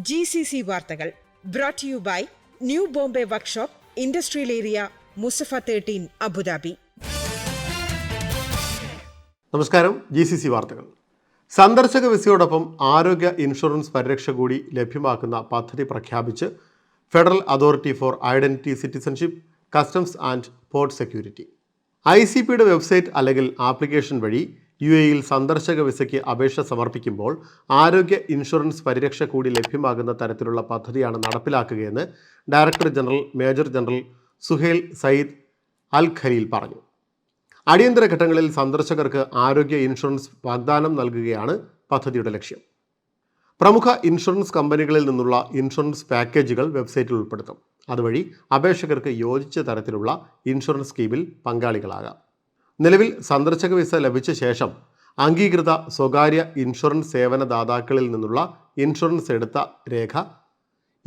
GCC വാർത്തകൾ brought to you by new Bombay workshop, industrial area, Musaffah 13, Abu Dhabi. നമസ്കാരം. GCC വാർത്തകൾ. സന്ദർശക വിസയോടൊപ്പം ആരോഗ്യ ഇൻഷുറൻസ് പരിരക്ഷ കൂടി ലഭ്യമാക്കുന്ന പദ്ധതി പ്രഖ്യാപിച്ച് federal authority for identity, citizenship, customs and port security. ICPയുടെ വെബ്സൈറ്റ് അല്ലെങ്കിൽ ആപ്ലിക്കേഷൻ വഴി UAEയിൽ സന്ദർശക വിസയ്ക്ക് അപേക്ഷ സമർപ്പിക്കുമ്പോൾ ആരോഗ്യ ഇൻഷുറൻസ് പരിരക്ഷ കൂടി ലഭ്യമാകുന്ന തരത്തിലുള്ള പദ്ധതിയാണ് നടപ്പിലാക്കുകയെന്ന് director general major general Suhail Saeed Al Khalil പറഞ്ഞു. അടിയന്തര ഘട്ടങ്ങളിൽ സന്ദർശകർക്ക് ആരോഗ്യ ഇൻഷുറൻസ് വാഗ്ദാനം നൽകുകയാണ് പദ്ധതിയുടെ ലക്ഷ്യം. പ്രമുഖ ഇൻഷുറൻസ് കമ്പനികളിൽ നിന്നുള്ള ഇൻഷുറൻസ് പാക്കേജുകൾ വെബ്സൈറ്റിൽ ഉൾപ്പെടുത്തും. അതുവഴി അപേക്ഷകർക്ക് യോജിച്ച തരത്തിലുള്ള ഇൻഷുറൻസ് സ്കീമിൽ പങ്കാളികളാകാം. നിലവിൽ സന്ദർശക വിസ ലഭിച്ച ശേഷം അംഗീകൃത സ്വകാര്യ ഇൻഷുറൻസ് സേവനദാതാക്കളിൽ നിന്നുള്ള ഇൻഷുറൻസ് എടുത്ത രേഖ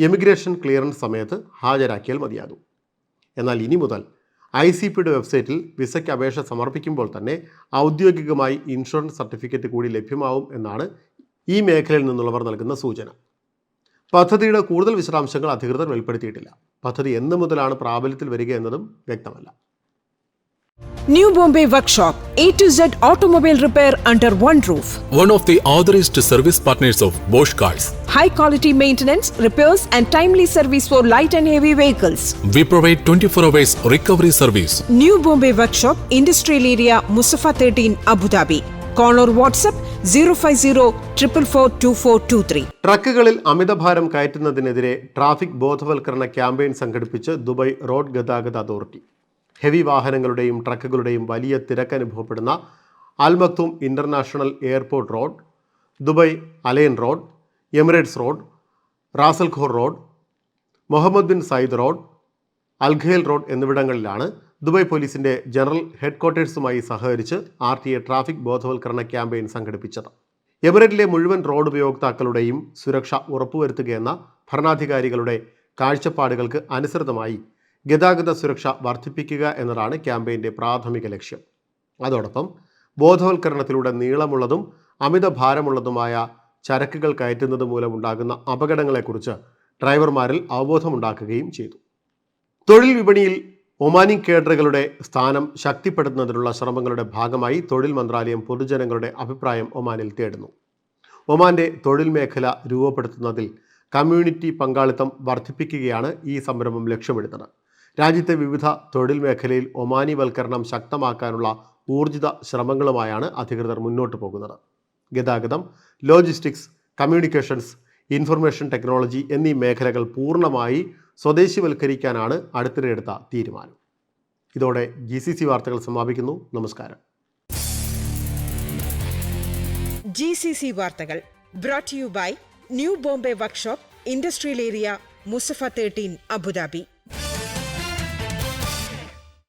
എമിഗ്രേഷൻ ക്ലിയറൻസ് സമയത്ത് ഹാജരാക്കിയാൽ മതിയാകും. എന്നാൽ ഇനി മുതൽ ICPയുടെ വെബ്സൈറ്റിൽ വിസയ്ക്ക് അപേക്ഷ സമർപ്പിക്കുമ്പോൾ തന്നെ ഔദ്യോഗികമായി ഇൻഷുറൻസ് സർട്ടിഫിക്കറ്റ് കൂടി ലഭ്യമാവും എന്നാണ് ഈ മേഖലയിൽ നിന്നുള്ളവർ നൽകുന്ന സൂചന. പദ്ധതിയുടെ കൂടുതൽ വിശദാംശങ്ങൾ അധികൃതർ വെളിപ്പെടുത്തിയിട്ടില്ല. പദ്ധതി എന്ന് മുതലാണ് പ്രാബല്യത്തിൽ വരിക എന്നതും വ്യക്തമല്ല. New Bombay Workshop, A to Z automobile repair under one roof. One of the authorized service partners of Bosch Cars. High quality maintenance, repairs and timely service for light and heavy vehicles. We provide 24 hours recovery service. New Bombay Workshop, Industrial Area, Musafa 13, Abu Dhabi. Call or WhatsApp 050-444-2423. ട്രക്കുകളിൽ അമിതഭാരം കയറ്റുന്നതിനെതിരെ traffic ബോധവൽക്കരണ campaign സംഘടിപ്പിച്ച് Dubai road ഗതാഗത അതോറിറ്റി. Heavy വാഹനങ്ങളുടെയും ട്രക്കുകളുടെയും വലിയ തിരക്കനുഭവപ്പെടുന്ന Al Maktoum international airport road, Dubai Al Ain road, Emirates road, Ras al Khor road, Mohammed bin Zayed road, Al Khail road എന്നിവിടങ്ങളിലാണ് ദുബായ് പോലീസിൻ്റെ ജനറൽ ഹെഡ്ക്വാർട്ടേഴ്സുമായി സഹകരിച്ച് RTA ട്രാഫിക് ബോധവൽക്കരണ ക്യാമ്പയിൻ സംഘടിപ്പിച്ചത്. എമിറേറ്റിലെ മുഴുവൻ റോഡ് ഉപയോക്താക്കളുടെയും സുരക്ഷ ഉറപ്പുവരുത്തുകയെന്ന ഭരണാധികാരികളുടെ കാഴ്ചപ്പാടുകൾക്ക് അനുസൃതമായി ഗതാഗത സുരക്ഷ വർദ്ധിപ്പിക്കുക എന്നതാണ് ക്യാമ്പയിൻ്റെ പ്രാഥമിക ലക്ഷ്യം. അതോടൊപ്പം ബോധവൽക്കരണത്തിലൂടെ നീളമുള്ളതും അമിതഭാരമുള്ളതുമായ ചരക്കുകൾ കയറ്റുന്നത് മൂലമുണ്ടാകുന്ന അപകടങ്ങളെക്കുറിച്ച് ഡ്രൈവർമാരിൽ അവബോധമുണ്ടാക്കുകയും ചെയ്തു. തൊഴിൽ വിപണിയിൽ ഒമാനി കേഡറുകളുടെ സ്ഥാനം ശക്തിപ്പെടുത്തുന്നതിനുള്ള ശ്രമങ്ങളുടെ ഭാഗമായി തൊഴിൽ മന്ത്രാലയം പൊതുജനങ്ങളുടെ അഭിപ്രായം ഒമാനിൽ തേടുന്നു. ഒമാന്റെ തൊഴിൽ മേഖല രൂപപ്പെടുത്തുന്നതിൽ കമ്മ്യൂണിറ്റി പങ്കാളിത്തം വർദ്ധിപ്പിക്കുകയാണ് ഈ സംരംഭം ലക്ഷ്യമിടുന്നത്. രാജ്യത്തെ വിവിധ തൊഴിൽ മേഖലയിൽ ഒമാനിവൽക്കരണം ശക്തമാക്കാനുള്ള ഊർജിത ശ്രമങ്ങളുമായാണ് അധികൃതർ മുന്നോട്ട് പോകുന്നത്. ഗതാഗതം, ലോജിസ്റ്റിക്സ്, കമ്മ്യൂണിക്കേഷൻസ്, ഇൻഫർമേഷൻ ടെക്നോളജി എന്നീ മേഖലകൾ പൂർണ്ണമായി സ്വദേശിവൽക്കരിക്കാനാണ് അടുത്തിടെയെടുത്ത തീരുമാനം. ഇതോടെ GCC വാർത്തകൾ സമാപിക്കുന്നു. നമസ്കാരം. GCC വാർത്തകൾ brought to you by new Bombay workshop, industrial area, Musaffah 13, Abu Dhabi.